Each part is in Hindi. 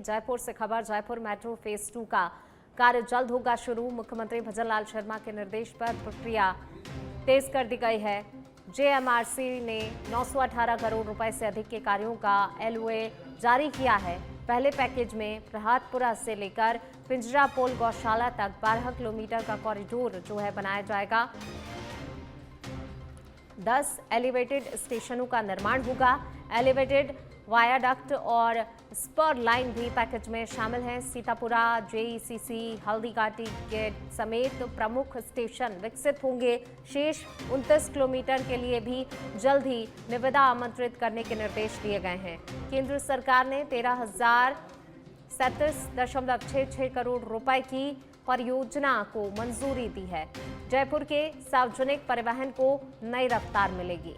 जयपुर से खबर। जयपुर मेट्रो फेज 2 का कार्य जल्द होगा शुरू। मुख्यमंत्री भजनलाल शर्मा के निर्देश पर प्रक्रिया तेज कर दी गई है। जेएमआरसी ने 918 करोड़ रुपए से अधिक के कार्यों का एलओए जारी किया है। पहले पैकेज में प्रहातपुरा से लेकर पिंजरापोल गौशाला तक 12 किलोमीटर का कॉरिडोर जो है बनाया जाएगा। 10 एलिवेटेड स्टेशनों का निर्माण होगा। एलिवेटेड वायाडक्ट और स्पर लाइन भी पैकेज में शामिल हैं। सीतापुरा, जेईसीसी, हल्दीघाटी गेट समेत प्रमुख स्टेशन विकसित होंगे। शेष 29 किलोमीटर के लिए भी जल्द ही निविदा आमंत्रित करने के निर्देश दिए गए हैं। केंद्र सरकार ने 13,037.66 करोड़ रुपए की परियोजना को मंजूरी दी है। जयपुर के सार्वजनिक परिवहन को नई रफ्तार मिलेगी।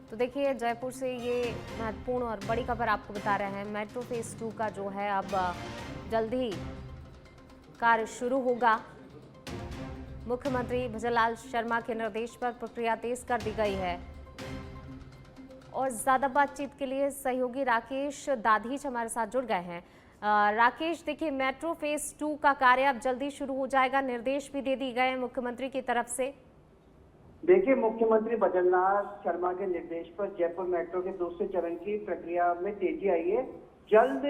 तो देखिए, जयपुर से ये महत्वपूर्ण और बड़ी खबर आपको बता रहे हैं। मेट्रो फेज 2 का जो है अब जल्द ही कार्य शुरू होगा। मुख्यमंत्री भजनलाल शर्मा के निर्देश पर प्रक्रिया तेज कर दी गई है। और ज्यादा बातचीत के लिए सहयोगी राकेश दाधीच हमारे साथ जुड़ गए हैं। राकेश, देखिए, मेट्रो फेज 2 का कार्य अब जल्दी शुरू हो जाएगा, निर्देश भी दे दिए गए हैं मुख्यमंत्री की तरफ से। देखिए, मुख्यमंत्री भजनलाल शर्मा के निर्देश पर जयपुर मेट्रो के दूसरे चरण की प्रक्रिया में तेजी आई है। जल्द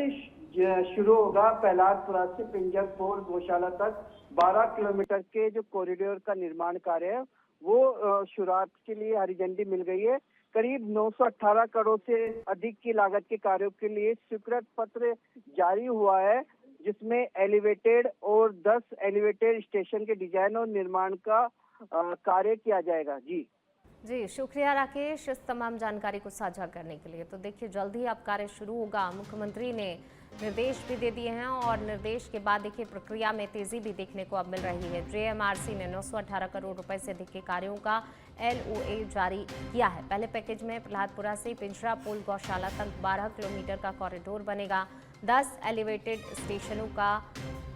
शुरू होगा। प्रहलादपुरा से पिंजरपोल गौशाला तक 12 किलोमीटर के जो कॉरिडोर का निर्माण कार्य है वो शुरुआत के लिए हरी झंडी मिल गई है। करीब 918 करोड़ से अधिक की लागत के कार्यों के लिए स्वीकृत पत्र जारी हुआ है, जिसमें एलिवेटेड और 10 एलिवेटेड स्टेशन के डिजाइन और निर्माण का कार्य किया जाएगा। जी, शुक्रिया राकेश इस तमाम जानकारी को साझा करने के लिए। तो देखिए, जल्द ही अब कार्य शुरू होगा। मुख्यमंत्री ने निर्देश भी दे दिए हैं और निर्देश के बाद देखिए प्रक्रिया में तेजी भी देखने को अब मिल रही है। जेएमआरसी ने 918 करोड़ रुपए से अधिक के कार्यों का एलओए जारी किया है। पहले पैकेज में प्रहलादपुरा से पिंजरापोल गौशाला तक 12 किलोमीटर का कॉरिडोर बनेगा। 10 एलिवेटेड स्टेशनों का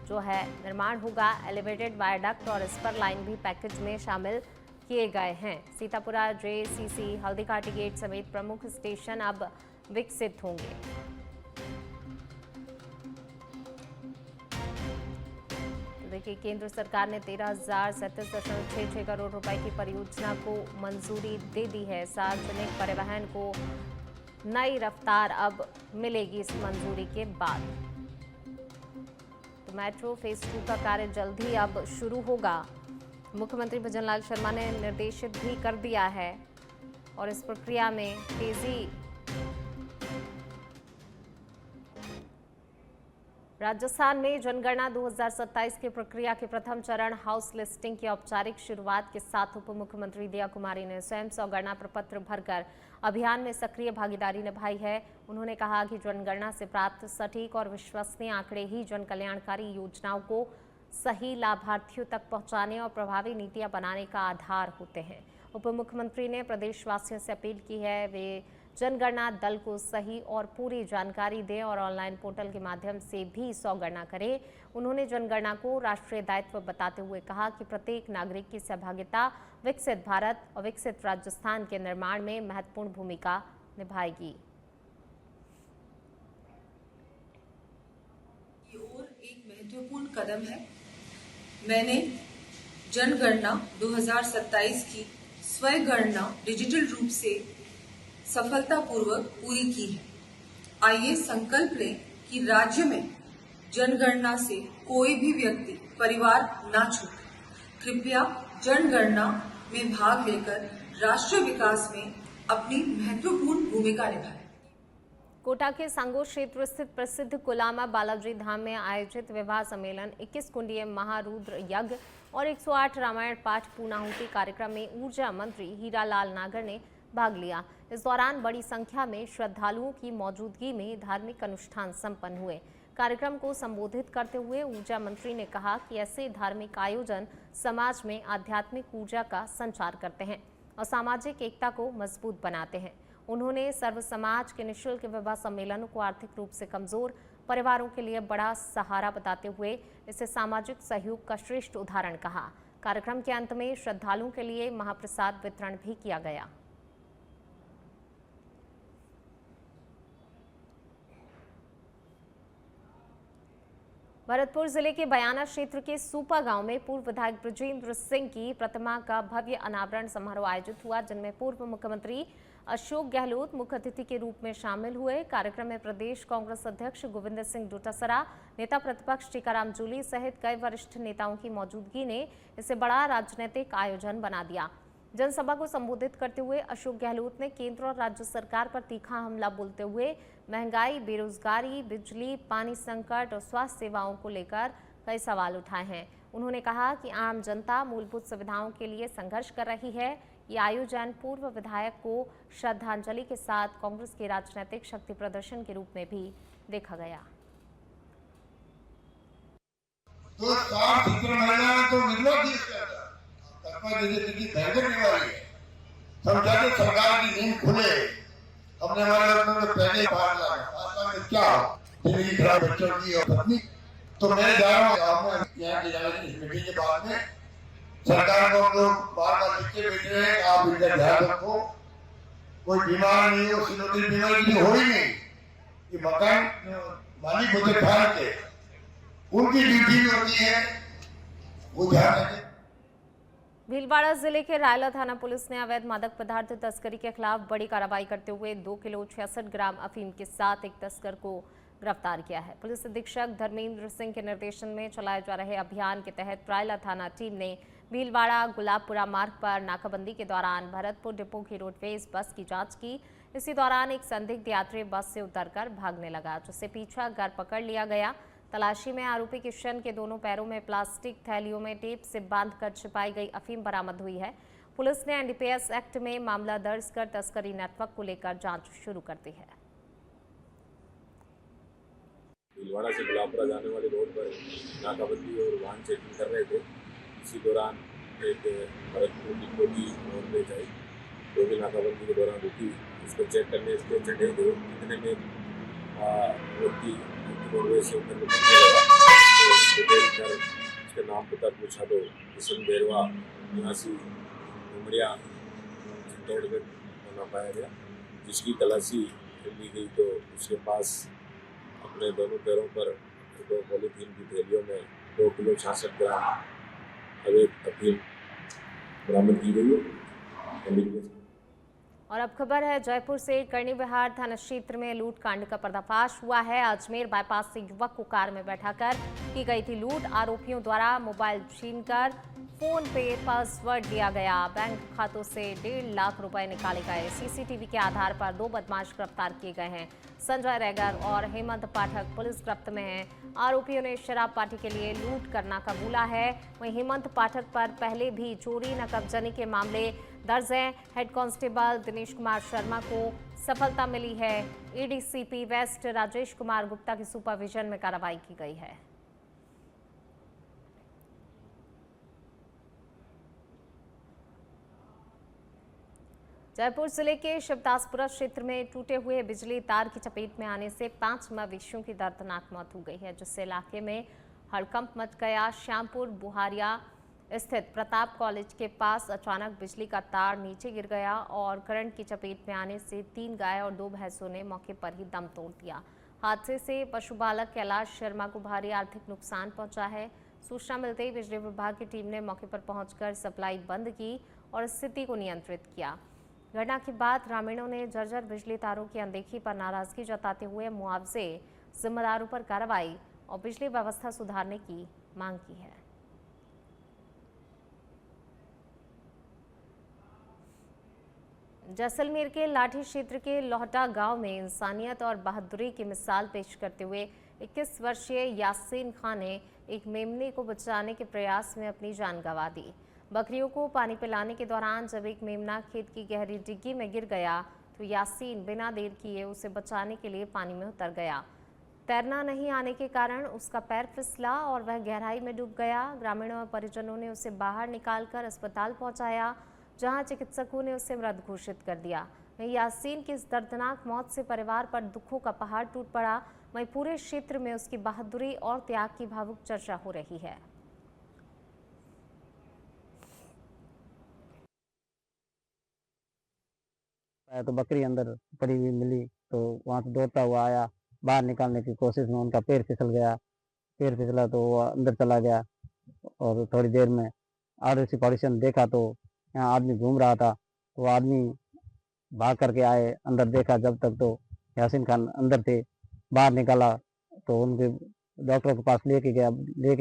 जो है निर्माण होगा। एलिवेटेड वायाडक्ट और स्पर लाइन भी पैकेज में शामिल किए गए हैं। सीतापुरा, जेसीसी, हल्दीघाटी गेट समेत प्रमुख स्टेशन अब विकसित होंगे। तो देखिए, केंद्र सरकार ने 13,037.66 करोड़ रुपए की परियोजना को मंजूरी दे दी है। सार्वजनिक परिवहन को नई रफ्तार अब मिलेगी इस मंजूरी के बाद। तो मेट्रो फेज 2 का कार्य जल्द ही अब शुरू होगा। मुख्यमंत्री भजनलाल शर्मा ने निर्देशित भी कर दिया है और इस प्रक्रिया में तेजी। राजस्थान में जनगणना 2027 की प्रक्रिया के प्रथम चरण हाउस लिस्टिंग की औपचारिक शुरुआत के साथ उप मुख्यमंत्री दिया कुमारी ने स्वयं जनगणना प्रपत्र भरकर अभियान में सक्रिय भागीदारी निभाई है। उन्होंने कहा कि जनगणना से प्राप्त सटीक और विश्वसनीय आंकड़े ही जन कल्याणकारी योजनाओं को सही लाभार्थियों तक पहुंचाने और प्रभावी नीतियां बनाने का आधार होते हैं। उप मुख्यमंत्री ने प्रदेशवासियों से अपील की है वे जनगणना दल को सही और पूरी जानकारी दें और ऑनलाइन पोर्टल के माध्यम से भी स्वगणना करें। उन्होंने जनगणना को राष्ट्रीय दायित्व बताते हुए कहा कि प्रत्येक नागरिक की सहभागिता विकसित भारत और विकसित राजस्थान के निर्माण में महत्वपूर्ण भूमिका निभाएगी। ये और एक महत्वपूर्ण कदम है। मैंने जनगणना 2027 की स्वगणना डिजिटल रूप से सफलतापूर्वक पूरी की है। आइए संकल्प लें कि राज्य में जनगणना से कोई भी व्यक्ति, परिवार ना छूटे। कृपया जनगणना में भाग लेकर राष्ट्र विकास में अपनी महत्वपूर्ण भूमिका निभाएं। कोटा के सांगोर क्षेत्र स्थित प्रसिद्ध कुलामा बालाजी धाम में आयोजित विवाह सम्मेलन 21 कुंडीय महारुद्र यज्ञ और 108 रामायण पाठ पूर्णाहुति कार्यक्रम में ऊर्जा मंत्री हीरालाल नागर ने भाग लिया। इस दौरान बड़ी संख्या में श्रद्धालुओं की मौजूदगी में धार्मिक अनुष्ठान संपन्न हुए। कार्यक्रम को संबोधित करते हुए ऊर्जा मंत्री ने कहा कि ऐसे धार्मिक आयोजन समाज में आध्यात्मिक ऊर्जा का संचार करते हैं और सामाजिक एकता को मजबूत बनाते हैं। उन्होंने सर्व समाज के निःशुल्क विवाह सम्मेलनों को आर्थिक रूप से कमजोर परिवारों के लिए बड़ा सहारा बताते हुए इसे सामाजिक सहयोग का श्रेष्ठ उदाहरण कहा। कार्यक्रम के अंत में श्रद्धालुओं के लिए महाप्रसाद वितरण भी किया गया। भरतपुर जिले के बयाना क्षेत्र के सूपा गांव में पूर्व विधायक बृजेंद्र सिंह की प्रतिमा का भव्य अनावरण समारोह आयोजित हुआ, जिनमें पूर्व मुख्यमंत्री अशोक गहलोत मुख्य अतिथि के रूप में शामिल हुए। कार्यक्रम में प्रदेश कांग्रेस अध्यक्ष गोविंद सिंह डोटासरा, नेता प्रतिपक्ष टीकाराम जूली सहित कई वरिष्ठ नेताओं की मौजूदगी ने इसे बड़ा राजनीतिक आयोजन बना दिया। जनसभा को संबोधित करते हुए अशोक गहलोत ने केंद्र और राज्य सरकार पर तीखा हमला बोलते हुए महंगाई, बेरोजगारी, बिजली, पानी संकट और स्वास्थ्य सेवाओं को लेकर कई सवाल उठाए हैं। उन्होंने कहा कि आम जनता मूलभूत सुविधाओं के लिए संघर्ष कर रही है। ये आयोजन पूर्व विधायक को श्रद्धांजलि के साथ कांग्रेस के राजनीतिक शक्ति प्रदर्शन के रूप में भी देखा गया। तो साफ सुथरा महिला तो निर्वाह समझा सरकार की नींद खुले। हमने हमारे पहले 5 लाख में क्या जिंदगी खराब बच्चों की और पत्नी। तो मैं जा रहा हूँ यहाँ मीटिंग के बाद में सरकार को हम लोग बार लिखते बैठे हैं, आप इनका ध्यान रखो, कोई बीमार नहीं हो, सिरोटिक बीमारी हो ही नहीं। ये मकान मालिक होते ठान के उनकी ड्यूटी होती है, वो ध्यान रखें। भीलवाड़ा जिले के रायला थाना पुलिस ने अवैध मादक पदार्थ तस्करी के खिलाफ बड़ी कार्रवाई करते हुए 2 किलो 66 ग्राम अफीम के साथ एक तस्कर को गिरफ्तार किया है। पुलिस अधीक्षक धर्मेंद्र सिंह के निर्देशन में चलाए जा रहे अभियान के तहत रायला थाना टीम ने भीलवाड़ा गुलाबपुरा मार्ग पर नाकाबंदी के दौरान भरतपुर डिपो की रोडवेज बस की जांच की। इसी दौरान एक संदिग्ध यात्री बस से उतरकर भागने लगा, जिससे पीछा कर पकड़ लिया गया। तलाशी में आरोपी किशन के दोनों पैरों में प्लास्टिक थैलियों में टेप से बांधकर छिपाई गई अफीम बरामद हुई है। पुलिस ने एनडीपीएस एक्ट में मामला दर्ज कर तस्करी नेटवर्क को लेकर जांच शुरू कर दी है। भीलवाड़ा से गुलाबपुरा जाने वाले रोड पर नाकाबंदी और वाहन चेकिंग कर रहे थे। इसी दौरान एक भरतपुर डिपो की रोडवेज आई, जो भी नाकाबंदी के दौरान रुकी, उसको चेक करने इसके चढ़े थे। इतने में व्यक्ति रोडवेज से उतर लगा, तो उसके नाम पता पूछा तो किशन बेरवा निवासी उमरिया चित्तौड़गढ़ होना पाया गया, जिसकी तलाशी ली गई तो उसके पास अपने दोनों पैरों पर 2 पॉलीथीन की थैलियों में 2 किलो 66 ग्राम अवैध अफीम बरामद की गई है। और अब खबर है जयपुर से। करनी विहार थाना क्षेत्र में लूट कांड का पर्दाफाश हुआ है। अजमेर बाईपास से युवक को कार में बैठाकर की गई थी लूट। आरोपियों द्वारा मोबाइल छीनकर फोन पे पासवर्ड दिया गया। बैंक खातों से 1.5 लाख रुपए निकाले गए। सीसीटीवी के आधार पर 2 बदमाश गिरफ्तार किए गए हैं। संजय रैगर और हेमंत पाठक पुलिस गिरफ्त में हैं। आरोपियों ने शराब पार्टी के लिए लूट करना कबूला है। वहीं हेमंत पाठक पर पहले भी चोरी नकबजनी के मामले दर्ज हैं। हेड कांस्टेबल दिनेश कुमार शर्मा को सफलता मिली है। एडीसीपी वेस्ट राजेश कुमार गुप्ता की सुपरविजन में कार्रवाई की गई है। जयपुर जिले के शिवदासपुरा क्षेत्र में टूटे हुए बिजली तार की चपेट में आने से 5 मवेशियों की दर्दनाक मौत हो गई है, जिससे इलाके में हड़कंप मच गया। श्यामपुर बुहारिया स्थित प्रताप कॉलेज के पास अचानक बिजली का तार नीचे गिर गया और करंट की चपेट में आने से 3 गाय और 2 भैंसों ने मौके पर ही दम तोड़ दिया। हादसे से पशुपालक कैलाश शर्मा को भारी आर्थिक नुकसान पहुंचा है। सूचना मिलते ही बिजली विभाग की टीम ने मौके पर पहुंचकर सप्लाई बंद की और स्थिति को नियंत्रित किया। घटना के बाद ग्रामीणों ने जर्जर बिजली तारों की अनदेखी पर नाराजगी जताते हुए मुआवजे, जिम्मेदारों पर कार्रवाई और बिजली व्यवस्था सुधारने की मांग की है। जैसलमेर के लाठी क्षेत्र के लोहटा गांव में इंसानियत और बहादुरी की मिसाल पेश करते हुए 21 वर्षीय यासीन खान ने एक मेमने को बचाने के प्रयास में अपनी जान गंवा दी। बकरियों को पानी पिलाने के दौरान जब एक मेमना खेत की गहरी डिग्गी में गिर गया तो यासीन बिना देर किए उसे बचाने के लिए पानी में उतर गया। तैरना नहीं आने के कारण उसका पैर फिसला और वह गहराई में डूब गया। ग्रामीणों और परिजनों ने उसे बाहर निकालकर अस्पताल पहुंचाया, जहां चिकित्सकों ने उसे मृत घोषित कर दिया। वहीं यासीन की इस दर्दनाक मौत से परिवार पर दुखों का पहाड़ टूट पड़ा। वहीं पूरे क्षेत्र में उसकी बहादुरी और त्याग की भावुक चर्चा हो रही है। तो बकरी अंदर पड़ी हुई मिली तो वहां से दौड़ता हुआ आया, बाहर निकालने की कोशिश में उनका पैर फिसल गया। पैर फिसला तो वो अंदर चला गया। और थोड़ी देर में आर पॉल्यूशन देखा तो यहाँ आदमी घूम रहा था, तो आदमी भाग करके आए, अंदर देखा जब तक तो यासीन खान अंदर थे। बाहर निकाला तो उनके डॉक्टर के पास लेके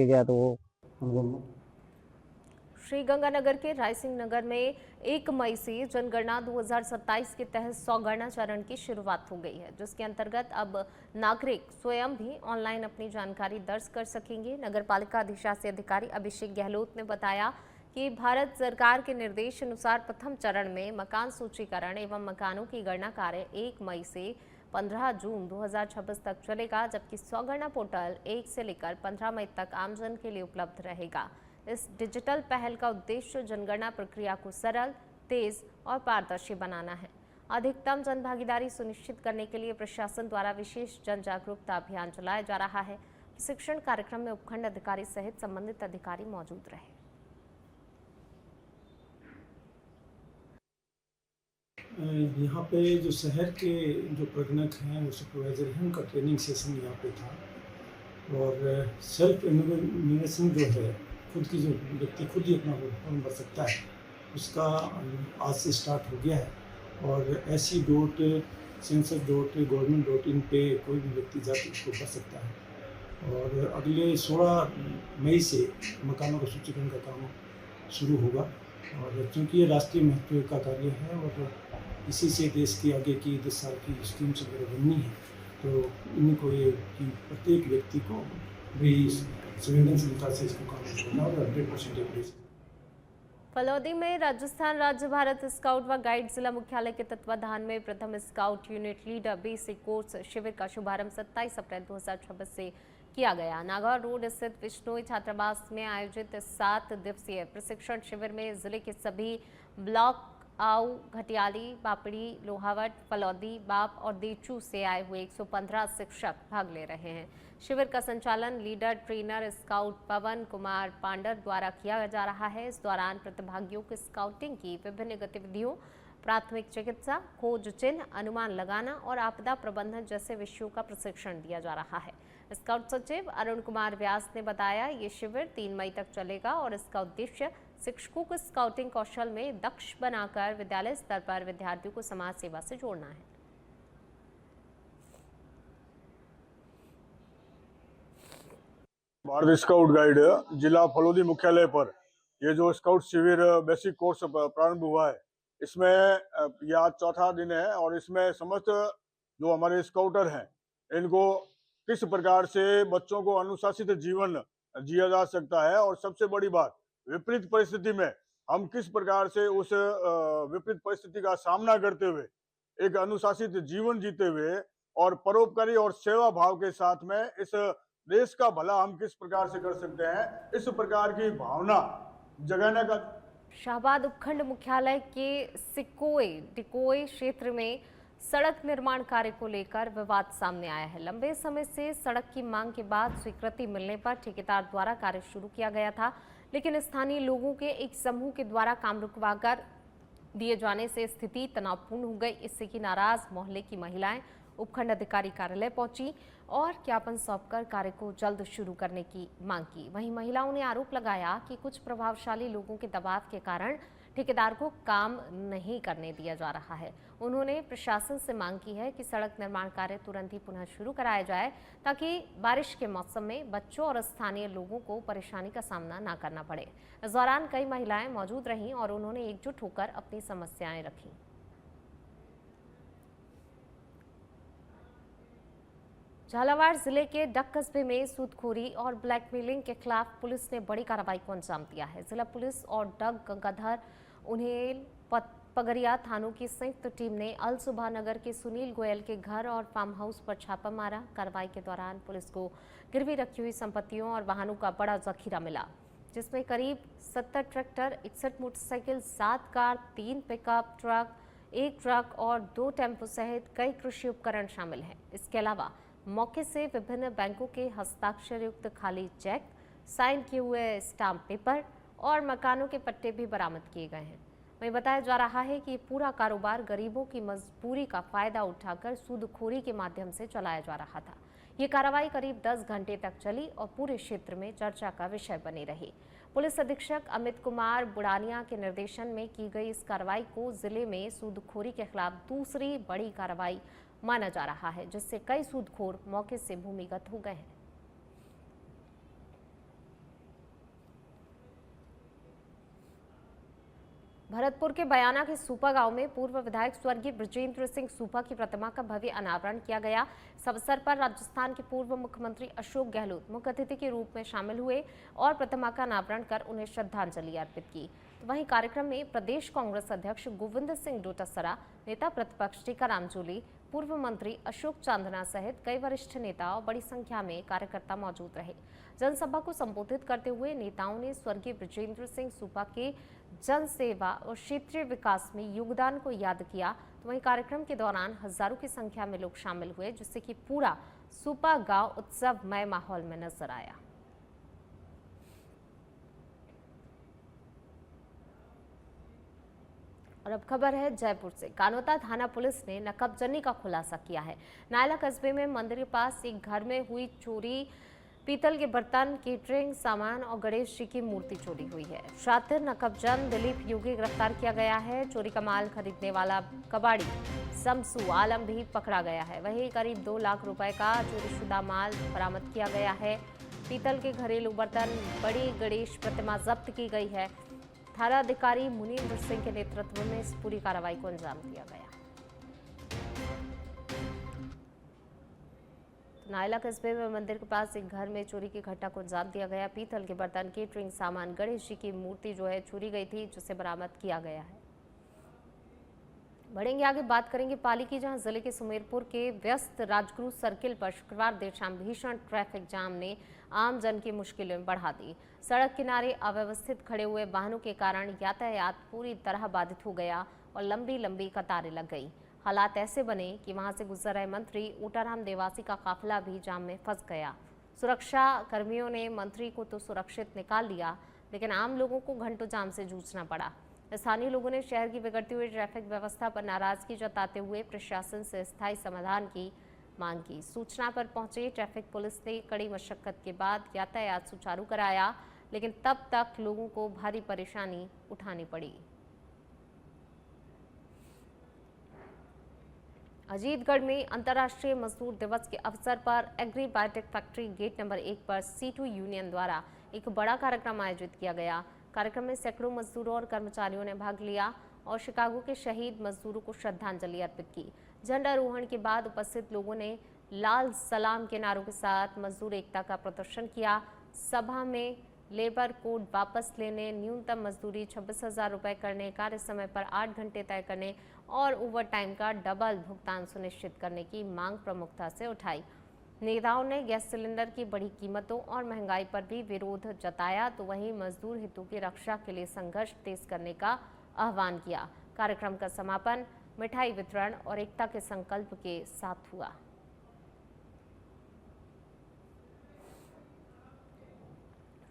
गया तो वो उनको श्रीगंगानगर के रायसिंह नगर में 1 मई से जनगणना 2027 के तहत 100 गणना चरण की शुरुआत हो गई है, जिसके अंतर्गत अब नागरिक स्वयं भी ऑनलाइन अपनी जानकारी दर्ज कर सकेंगे। नगर पालिका अधिशासी अधिकारी अभिषेक गहलोत ने बताया कि भारत सरकार के निर्देश अनुसार प्रथम चरण में मकान सूचीकरण एवं मकानों की गणना कार्य 1 मई से 15 जून 2026 तक चलेगा, जबकि 100 गणना पोर्टल 1 से लेकर 15 मई तक आमजन के लिए उपलब्ध रहेगा। इस डिजिटल पहल का उद्देश्य जनगणना प्रक्रिया को सरल, तेज और पारदर्शी बनाना है। अधिकतम जनभागीदारी सुनिश्चित करने के लिए प्रशासन द्वारा विशेष जन जागरूकता अभियान चलाया जा रहा है। प्रशिक्षण कार्यक्रम में उपखंड अधिकारी सहित संबंधित अधिकारी मौजूद रहे। यहाँ पे जो शहर के जो प्रगणक हैं, वो सुपरवाइजर हैं, उनका ट्रेनिंग सेशन यहाँ पे था। और सेल्फ इन्वेस्टमेंट जो है, खुद की जो व्यक्ति खुद ही अपना फॉर्म भर सकता है, उसका आज से स्टार्ट हो गया है। और se.census.government.in पे कोई भी व्यक्ति जाकर उसको कर सकता है। और अगले 16 मई से मकानों का सूचीकरण का काम शुरू होगा। और चूँकि ये राष्ट्रीय महत्व का कार्य है और इसी से देश की आगे की 10 साल की स्कीम्स वगैरह बननी है, तो इनको ये कि प्रत्येक व्यक्ति को भी संवेदनशीलता से इसको काम करना और 100% एवरेज। फलौदी में राजस्थान राज्य भारत स्काउट व गाइड जिला मुख्यालय के तत्वाधान में प्रथम scout unit leader basic course शिविर का शुभारंभ 27 अप्रैल 2026 से किया गया। नागौर रोड स्थित विश्नोई छात्रावास में आयोजित 7 दिवसीय प्रशिक्षण शिविर में जिले के सभी ब्लॉक आऊ, घटियाली, बापड़ी, लोहावट, फलौदी, बाप और देचू से आए हुए 115 शिक्षक भाग ले रहे हैं। शिविर का संचालन लीडर ट्रेनर स्काउट पवन कुमार पांडर द्वारा किया जा रहा है। इस दौरान प्रतिभागियों को स्काउटिंग की विभिन्न गतिविधियों, प्राथमिक चिकित्सा, खोज चिन्ह, अनुमान लगाना और आपदा प्रबंधन जैसे विषयों का प्रशिक्षण दिया जा रहा है। स्काउट सचिव अरुण कुमार व्यास ने बताया, ये शिविर 3 मई तक चलेगा और इसका उद्देश्य शिक्षकों को स्काउटिंग कौशल में दक्ष बनाकर विद्यालय स्तर पर विद्यार्थियों को समाज सेवा से जोड़ना है। भारत स्काउट गाइड जिला फलौदी मुख्यालय पर ये जो स्काउट शिविर बेसिक कोर्स प्रारंभ हुआ है, इसमें यह आज 4था दिन है। और इसमें समस्त जो हमारे स्काउटर हैं, इनको किस प्रकार से बच्चों को अनुशासित जीवन जिया जा सकता है और सबसे बड़ी बात, विपरीत परिस्थिति में हम किस प्रकार से उस विपरीत परिस्थिति का सामना करते हुए एक अनुशासित जीवन जीते हुए और परोपकारी और सेवा भाव के साथ में इस देश का भला हम किस प्रकार से कर सकते हैं, इस प्रकार की भावना जगाने का। शाहबाद उपखंड मुख्यालय के टिकोए क्षेत्र में सड़क निर्माण कार्य को लेकर विवाद सामने आया है। लंबे समय से सड़क की मांग के बाद स्वीकृति मिलने पर ठेकेदार द्वारा कार्य शुरू किया गया था, लेकिन स्थानीय लोगों के एक समूह के द्वारा काम रुकवा कर दिए जाने से स्थिति तनावपूर्ण हो गई। इससे कि नाराज मोहल्ले की महिलाएं उपखंड अधिकारी कार्यालय पहुंची और ज्ञापन सौंपकर कार्य को जल्द शुरू करने की मांग की। वहीं महिलाओं ने आरोप लगाया कि कुछ प्रभावशाली लोगों के दबाव के कारण ठेकेदार को काम नहीं करने दिया जा रहा है। उन्होंने प्रशासन से मांग की है कि सड़क निर्माण कार्य तुरंत ही पुनः शुरू कराया जाए, ताकि बारिश के मौसम में बच्चों और स्थानीय लोगों को परेशानी का सामना न करना पड़े। इस दौरान कई महिलाएं मौजूद रहीं और उन्होंने एकजुट होकर अपनी समस्याएं रखी। झालावाड़ जिले के डक कस्बे में सूदखोरी और ब्लैकमेलिंग के खिलाफ पुलिस ने बड़ी कार्रवाई को अंजाम दिया है। जिला पुलिस और डक गंगाधर उन्हेल पगरिया थानों की संयुक्त टीम ने अल सुबह नगर के सुनील गोयल के घर और फार्म हाउस पर छापा मारा। कार्रवाई के दौरान पुलिस को गिरवी रखी हुई संपत्तियों और वाहनों का बड़ा जखीरा मिला, जिसमें करीब 70 tractor, 61 motorcycle, 7 car, 3 pickup truck, 1 truck और 2 टेम्पो सहित कई कृषि उपकरण शामिल हैं। इसके अलावा मौके से विभिन्न बैंकों के हस्ताक्षर युक्त खाली चेक, साइन किए हुए स्टाम्प पेपर और मकानों के पट्टे भी बरामद किए गए हैं। वहीं बताया जा रहा है कि पूरा कारोबार गरीबों की मजबूरी का फायदा उठाकर सूदखोरी के माध्यम से चलाया जा रहा था। ये कार्रवाई करीब 10 घंटे तक चली और पूरे क्षेत्र में चर्चा का विषय बनी रही। पुलिस अधीक्षक अमित कुमार बुड़ानिया के निर्देशन में की गई इस कार्रवाई को जिले में सूदखोरी के खिलाफ दूसरी बड़ी कार्रवाई माना जा रहा है, जिससे कई सूदखोर मौके से भूमिगत हो गए हैं। भरतपुर के बयाना के सूपा गांव में पूर्व विधायक स्वर्गीय बृजेंद्र सिंह सूपा की प्रतिमा का भव्य अनावरण किया गया। इस अवसर पर राजस्थान के पूर्व मुख्यमंत्री अशोक गहलोत मुख्य अतिथि के रूप में शामिल हुए और प्रतिमा का अनावरण कर उन्हें श्रद्धांजलि अर्पित की। तो वहीं कार्यक्रम में प्रदेश कांग्रेस अध्यक्ष गोविंद सिंह डोटासरा, नेता प्रतिपक्ष टीकाराम जूली, पूर्व मंत्री अशोक चांदना सहित कई वरिष्ठ नेता और बड़ी संख्या में कार्यकर्ता मौजूद रहे। जनसभा को संबोधित करते हुए नेताओं ने स्वर्गीय बृजेंद्र सिंह सूपा के जन सेवा और क्षेत्रीय विकास में योगदान को याद किया। तो वहीं कार्यक्रम के दौरान हजारों की संख्या में लोग शामिल हुए, जिससे कि पूरा सूपा गांव उत्सवमय माहौल में नजर आया। और अब खबर है जयपुर से। कानोता थाना पुलिस ने नकबजनी का खुलासा किया है। नायला कस्बे में मंदिर के पास एक घर में हुई चोरी, पीतल के बर्तन, केटरिंग सामान और गणेश जी की मूर्ति चोरी हुई है। शातिर नकबजन दिलीप योगी गिरफ्तार किया गया है। चोरी का माल खरीदने वाला कबाड़ी शमसू आलम भी पकड़ा गया है। वहीं करीब 2 लाख रुपए का चोरीशुदा माल बरामद किया गया है। पीतल के घरेलू बर्तन, बड़ी गणेश प्रतिमा जब्त की गई है। थानाधिकारी मुनींद्र सिंह के नेतृत्व में इस पूरी कार्रवाई को अंजाम दिया गया। नायला कस्बे में मंदिर के पास एक घर में चोरी की घटना को अंजाम दिया गया। पीतल के बर्तन, केटरिंग सामान, गणेश जी की मूर्ति जो है चोरी गई थी, जिसे बरामद किया गया है। बढ़ेंगे आगे, बात करेंगे पाली की, जहां जिले के सुमेरपुर के व्यस्त राजगुरु सर्किल पर शुक्रवार देर शाम भीषण ट्रैफिक जाम ने आम जन की मुश्किलें बढ़ा दी। सड़क किनारे अव्यवस्थित खड़े हुए वाहनों के कारण यातायात पूरी तरह बाधित हो गया और लंबी लंबी कतारें लग गई। हालात ऐसे बने कि वहां से गुजर रहे मंत्री ओटाराम देवासी का काफिला भी जाम में फंस गया। सुरक्षा कर्मियों ने मंत्री को तो सुरक्षित निकाल लिया, लेकिन आम लोगों को घंटों जाम से जूझना पड़ा। स्थानीय लोगों ने शहर की बिगड़ती हुई ट्रैफिक व्यवस्था पर नाराजगी जताते हुए प्रशासन से स्थायी समाधान की मांग की। सूचना पर पहुंचे ट्रैफिक पुलिस ने कड़ी मशक्कत के बाद यातायात सुचारू कराया, लेकिन तब तक लोगों को भारी परेशानी उठानी पड़ी। अजीतगढ़ में अंतर्राष्ट्रीय मजदूर दिवस के अवसर पर agri biotech factory gate number 1 पर C2 यूनियन द्वारा एक बड़ा कार्यक्रम आयोजित किया गया। कार्यक्रम में सैकड़ों मजदूरों और कर्मचारियों ने भाग लिया और शिकागो के शहीद मजदूरों को श्रद्धांजलि अर्पित की। झंडारोहण के बाद उपस्थित लोगों ने लाल सलाम के नारों के साथ मजदूर एकता का प्रदर्शन किया। सभा में लेबर कोड वापस लेने, न्यूनतम मजदूरी 26,000 रुपये करने, कार्य समय पर 8 घंटे तय करने और ओवर टाइम का डबल भुगतान सुनिश्चित करने की मांग प्रमुखता से उठाई। नेताओं ने गैस सिलेंडर की बढ़ी कीमतों और महंगाई पर भी विरोध जताया, तो वहीं मजदूर हितों की रक्षा के लिए संघर्ष तेज करने का आह्वान किया। कार्यक्रम का समापन मिठाई वितरण और एकता के संकल्प के साथ हुआ।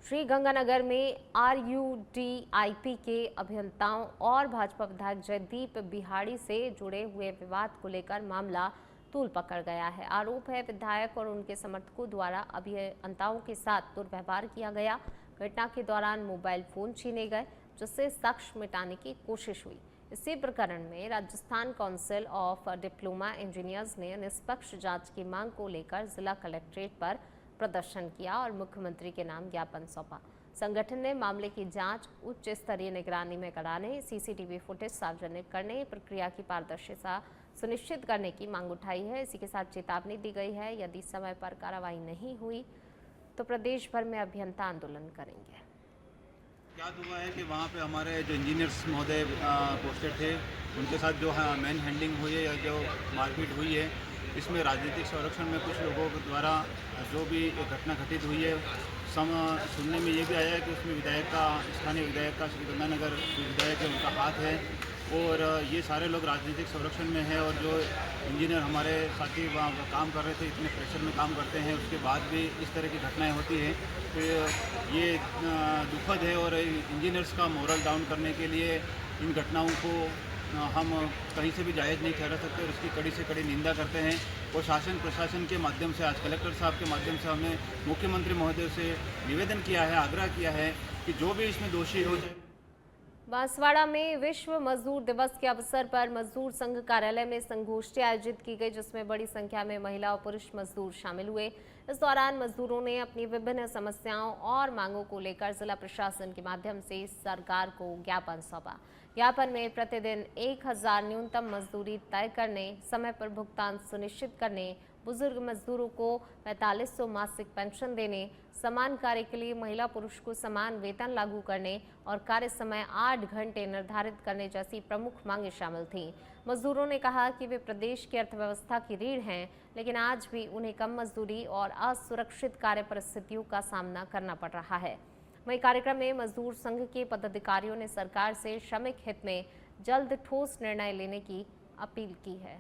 श्री गंगानगर में RUDIP के अभियंताओं और भाजपा विधायक जयदीप बिहाड़ी से जुड़े हुए विवाद को लेकर मामला तूल पकड़ गया है। आरोप है विधायक और उनके समर्थकों द्वारा अभियंताओं के साथ दुर्व्यवहार किया गया। घटना के दौरान मोबाइल फोन छीने गए, जिससे साक्ष्य मिटाने की कोशिश हुई। इसी प्रकरण में Rajasthan council of diploma engineers ने निष्पक्ष जांच की मांग को लेकर जिला कलेक्ट्रेट पर प्रदर्शन किया और मुख्यमंत्री के नाम ज्ञापन सौंपा। संगठन ने मामले की जांच उच्च स्तरीय निगरानी में कराने, CCTV फुटेज सार्वजनिक करने, प्रक्रिया की पारदर्शिता सुनिश्चित करने की मांग उठाई है। इसी के साथ चेतावनी दी गई है, यदि समय पर कार्रवाई नहीं हुई तो प्रदेश भर में अभियंता आंदोलन करेंगे। याद हुआ है कि वहाँ पे हमारे जो इंजीनियर्स महोदय पोस्टेड थे, उनके साथ जो मैन हैंडलिंग हुई है या जो मारपीट हुई है, इसमें राजनीतिक संरक्षण में कुछ लोगों के द्वारा जो भी घटना घटित हुई है, सुनने में ये भी आया है कि उसमें विधायक का, स्थानीय विधायक का, श्री गंगानगर विधायक है, उनका हाथ है और ये सारे लोग राजनीतिक संरक्षण में हैं। और जो इंजीनियर हमारे साथी वहाँ काम कर रहे थे, इतने प्रेशर में काम करते हैं, उसके बाद भी इस तरह की घटनाएं होती हैं, तो ये दुखद है। और इंजीनियर्स का मोरल डाउन करने के लिए इन घटनाओं को हम कहीं से भी जायज़ नहीं ठहरा सकते और इसकी कड़ी से कड़ी निंदा करते हैं। और शासन प्रशासन के माध्यम से, आज कलेक्टर साहब के माध्यम से हमने मुख्यमंत्री महोदय से निवेदन किया है, आग्रह किया है कि जो भी इसमें दोषी हो जाए। बांसवाड़ा में विश्व मजदूर दिवस के अवसर पर मजदूर संघ कार्यालय में संगोष्ठी आयोजित की गई, जिसमें बड़ी संख्या में महिला और पुरुष मजदूर शामिल हुए। इस दौरान मजदूरों ने अपनी विभिन्न समस्याओं और मांगों को लेकर जिला प्रशासन के माध्यम से सरकार को ज्ञापन सौंपा। ज्ञापन में प्रतिदिन 1000 न्यूनतम मजदूरी तय करने, समय पर भुगतान सुनिश्चित करने, बुजुर्ग मजदूरों को 4500 मासिक पेंशन देने, समान कार्य के लिए महिला पुरुष को समान वेतन लागू करने और कार्य समय 8 घंटे निर्धारित करने जैसी प्रमुख मांगें शामिल थीं। मजदूरों ने कहा कि वे प्रदेश की अर्थव्यवस्था की रीढ़ हैं, लेकिन आज भी उन्हें कम मजदूरी और असुरक्षित कार्य परिस्थितियों का सामना करना पड़ रहा है। वहीं कार्यक्रम में मजदूर संघ के पदाधिकारियों ने सरकार से श्रमिक हित में जल्द ठोस निर्णय लेने की अपील की है।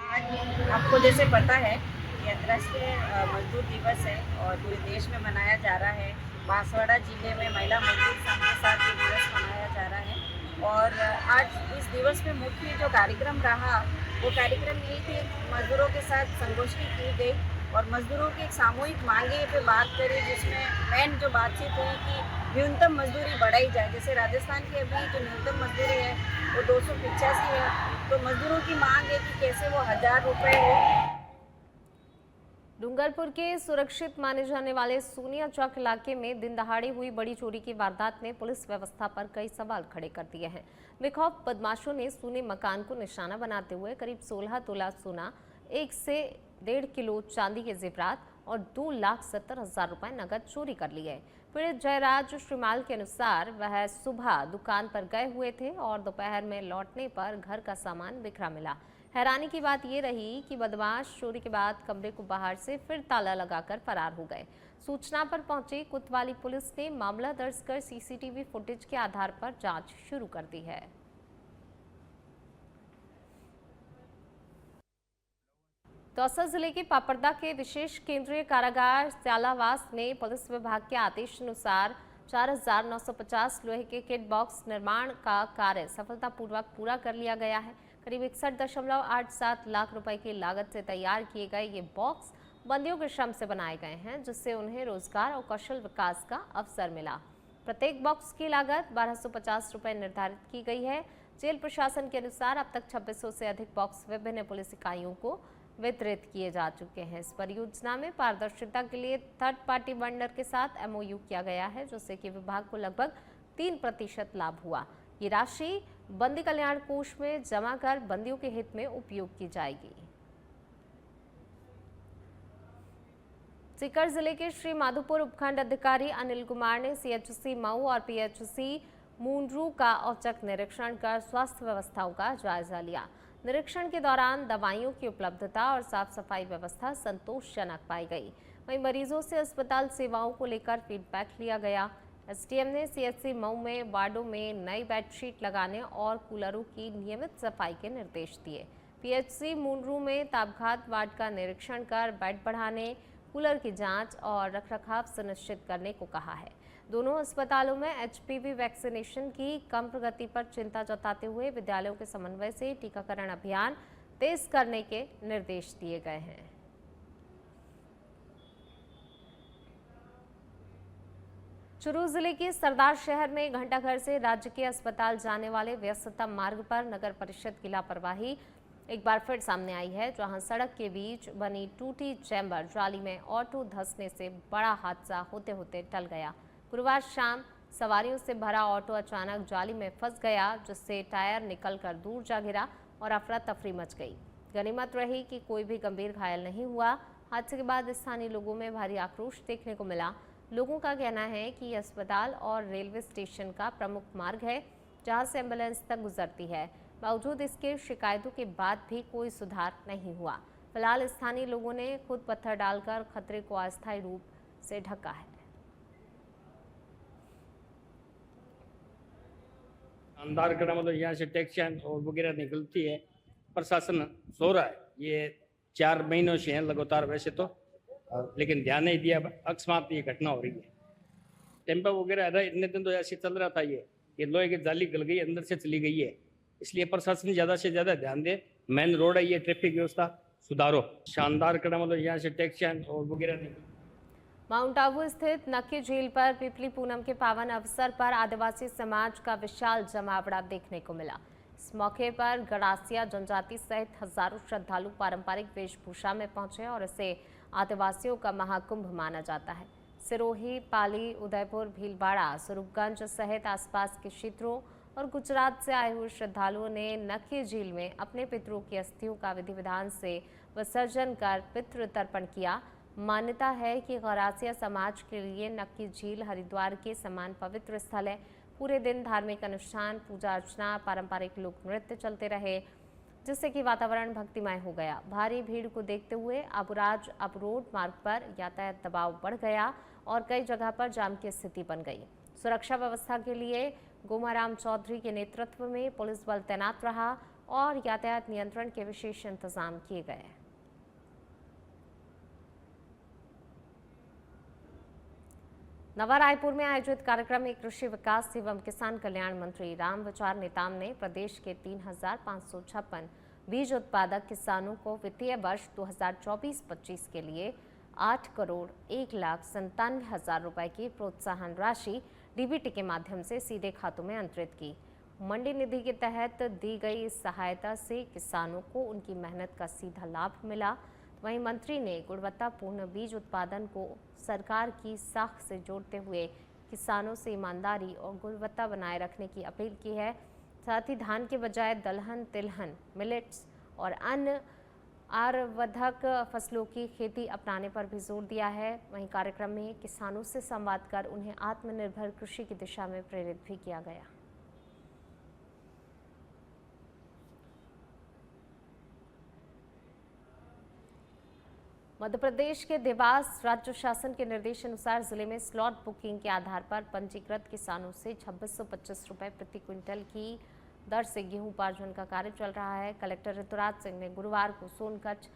आज आपको जैसे पता है कि अंतर्राष्ट्रीय मजदूर दिवस है और पूरे देश में मनाया जा रहा है। बांसवाड़ा जिले में महिला मजदूर संघ के साथ ये दिवस मनाया जा रहा है और आज इस दिवस में मुख्य जो कार्यक्रम रहा वो कार्यक्रम ये थी, मजदूरों के साथ संगोष्ठी की गई और मजदूरों की एक सामूहिक मांगे पे बात करी, जिसमें मेन जो बातचीत हुई कि न्यूनतम मजदूरी बढ़ाई जाए। जैसे राजस्थान की अभी जो न्यूनतम मजदूरी है वो 285 है, तो मजदूरों की मांग है कि कैसे वो 1000 रुपये हो। डूंगरपुर के सुरक्षित माने जाने वाले सोनिया चौक इलाके में दिन दहाड़े हुई बड़ी चोरी की वारदात ने पुलिस व्यवस्था पर कई सवाल खड़े कर दिए हैं। बेखौफ बदमाशों ने सोने मकान को निशाना बनाते हुए करीब 16 तोला सोना, 1 से 1.5 किलो चांदी के जेवरात और 2,70,000 रुपए नकद चोरी कर लिए। पीड़ित जयराज श्रीमाल के अनुसार वह सुबह दुकान पर गए हुए थे और दोपहर में लौटने पर घर का सामान बिखरा मिला। हैरानी की बात ये रही कि बदमाश चोरी के बाद कमरे को बाहर से फिर ताला लगाकर फरार हो गए। सूचना पर पहुंची कोतवाली पुलिस ने मामला दर्ज कर सीसीटीवी फुटेज के आधार पर जांच शुरू कर दी है। दौसा जिले के पापड़दा के विशेष केंद्रीय कारागार स्यालावास ने पुलिस विभाग के आदेश अनुसार 4,950 लोहे के किट बॉक्स निर्माण का कार्य सफलतापूर्वक पूरा कर लिया गया है। करीब 61.87 लाख रुपए की लागत से तैयार किए गए ये बॉक्स बंदियों के श्रम से बनाए गए हैं, जिससे उन्हें रोजगार और कौशल विकास का अवसर मिला। प्रत्येक बॉक्स की लागत 1250 रुपए निर्धारित की गई है। जेल प्रशासन के अनुसार अब तक 2600 से अधिक बॉक्स विभिन्न पुलिस इकाइयों को वितरित किए जा चुके हैं। इस परियोजना में पारदर्शिता के लिए थर्ड पार्टी वेंडर के साथ MOU किया गया है, जिससे कि विभाग को लगभग 3% लाभ हुआ। ये राशि बंदी कल्याण कोष में जमा कर बंदियों के हित में उपयोग की जाएगी। सीकर जिले के श्री माधोपुर उपखंड अधिकारी अनिल कुमार ने CHC मऊ और PHC मुंड्रू का औचक निरीक्षण कर स्वास्थ्य व्यवस्थाओं का जायजा लिया। निरीक्षण के दौरान दवाइयों की उपलब्धता और साफ सफाई व्यवस्था संतोषजनक पाई गई। वहीं मरीजों से अस्पताल सेवाओं को लेकर फीडबैक लिया गया। SDM ने CHC मऊ में वार्डों में नई बेडशीट लगाने और कूलरों की नियमित सफाई के निर्देश दिए। PHC मुंड्रू में ताबघात वार्ड का निरीक्षण कर बेड बढ़ाने, कूलर की जांच और रखरखाव सुनिश्चित करने को कहा है। दोनों अस्पतालों में HPV वैक्सीनेशन की कम प्रगति पर चिंता जताते हुए विद्यालयों के समन्वय से टीकाकरण अभियान तेज करने के निर्देश दिए गए हैं। चुरू जिले के सरदार शहर में घंटाघर से राज्य के अस्पताल जाने वाले व्यस्ततम मार्ग पर नगर परिषद की लापरवाही एक बार फिर सामने आई है, जहां सड़क के बीच बनी टूटी चैम्बर जाली में ऑटो धंसने से बड़ा हादसा होते होते टल गया। गुरुवार शाम सवारियों से भरा ऑटो अचानक जाली में फंस गया, जिससे टायर निकलकर दूर जा गिरा और अफरा तफरी मच गई। गनीमत रही कि कोई भी गंभीर घायल नहीं हुआ। हादसे के बाद स्थानीय लोगों में भारी आक्रोश देखने को मिला। लोगों का कहना है कि यह अस्पताल और रेलवे स्टेशन का प्रमुख मार्ग है, जहां से एम्बुलेंस तक गुजरती है। बावजूद इसके शिकायतों के बाद भी कोई सुधार नहीं हुआ। फिलहाल स्थानीय लोगों ने खुद पत्थर डालकर खतरे को अस्थायी रूप से ढका है। अंधार कड़ा मतलब यहाँ से टैक्सियाँ और वगैरह निकलती है। प्रशासन सो रहा है, ये 4 महीनों से हैं लगातार वैसे तो, लेकिन ध्यान नहीं दिया। अकस्मात ये घटना हो रही है। टेम्पा वगैरह रहा, इतने दिन तो ऐसे चल रहा था। ये लोहे की जाली गल गई, अंदर से चली गई है। इसलिए प्रशासन ज़्यादा से ज़्यादा ध्यान दे। मेन रोड है, ये ट्रैफिक व्यवस्था सुधारो। शानदार कड़ा मतलब यहाँ से टैक्सियां और वगैरह नहीं। माउंट आबू स्थित नक्की झील पर पिपली पूनम के पावन अवसर पर आदिवासी समाज का विशाल जमावड़ा देखने को मिला। इस मौके पर गड़ासिया जनजाति सहित हजारों श्रद्धालु पारंपरिक वेशभूषा में पहुंचे और इसे आदिवासियों का महाकुंभ माना जाता है। सिरोही, पाली, उदयपुर, भीलवाड़ा, स्वरूपगंज सहित आसपास के क्षेत्रों और गुजरात से आए हुए श्रद्धालुओं ने नक्की झील में अपने पितरों की अस्थियों का विधि विधान से विसर्जन कर पितृ तर्पण किया। मान्यता है कि गरासिया समाज के लिए नक्की झील हरिद्वार के समान पवित्र स्थल है। पूरे दिन धार्मिक अनुष्ठान, पूजा अर्चना, पारंपरिक लोक नृत्य चलते रहे, जिससे कि वातावरण भक्तिमय हो गया। भारी भीड़ को देखते हुए अबुराज अबरोड मार्ग पर यातायात दबाव बढ़ गया और कई जगह पर जाम की स्थिति बन गई। सुरक्षा व्यवस्था के लिए गोमाराम चौधरी के नेतृत्व में पुलिस बल तैनात रहा और यातायात नियंत्रण के विशेष इंतजाम किए गए। नवा रायपुर में आयोजित कार्यक्रम में कृषि विकास एवं किसान कल्याण मंत्री रामविचार नेताम ने प्रदेश के 3,556 बीज उत्पादक किसानों को वित्तीय वर्ष 2024-25 के लिए 8,01,97,000 रुपए की प्रोत्साहन राशि डीबीटी के माध्यम से सीधे खातों में अंतरित की। मंडी निधि के तहत दी गई इस सहायता से किसानों को उनकी मेहनत का सीधा लाभ मिला। वहीं मंत्री ने गुणवत्तापूर्ण बीज उत्पादन को सरकार की साख से जोड़ते हुए किसानों से ईमानदारी और गुणवत्ता बनाए रखने की अपील की है। साथ ही धान के बजाय दलहन, तिलहन, मिलेट्स और अन्य आहारवर्धक फसलों की खेती अपनाने पर भी जोर दिया है। वहीं कार्यक्रम में किसानों से संवाद कर उन्हें आत्मनिर्भर कृषि की दिशा में प्रेरित भी किया गया। मध्य प्रदेश के देवास राज्य शासन के निर्देशानुसार जिले में स्लॉट बुकिंग के आधार पर पंजीकृत किसानों से 2625 रुपये प्रति क्विंटल की दर से गेहूं उपार्जन का कार्य चल रहा है। कलेक्टर ऋतुराज सिंह ने गुरुवार को सोनकच्छ,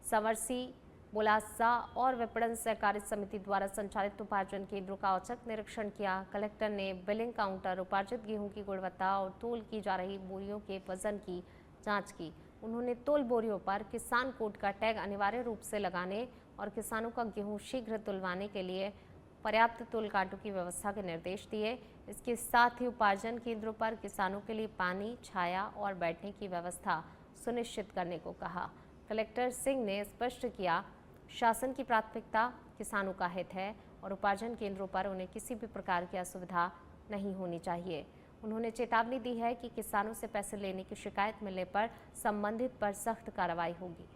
संवरसी, बुलासा और विपणन सहकारी समिति द्वारा संचालित उपार्जन केंद्रों का औचक निरीक्षण किया। कलेक्टर ने बिलिंग काउंटर, उपार्जित गेहूं की गुणवत्ता और तोल की जा रही बोरियों के वजन की जाँच की। उन्होंने तोल बोरियों पर किसान कोड का टैग अनिवार्य रूप से लगाने और किसानों का गेहूं शीघ्र तुलवाने के लिए पर्याप्त तोल कांटों की व्यवस्था के निर्देश दिए। इसके साथ ही उपार्जन केंद्रों पर किसानों के लिए पानी, छाया और बैठने की व्यवस्था सुनिश्चित करने को कहा। कलेक्टर सिंह ने स्पष्ट किया, शासन की प्राथमिकता किसानों का हित है और उपार्जन केंद्रों पर उन्हें किसी भी प्रकार की असुविधा नहीं होनी चाहिए। उन्होंने चेतावनी दी है कि किसानों से पैसे लेने की शिकायत मिलने पर संबंधित पर सख्त कार्रवाई होगी।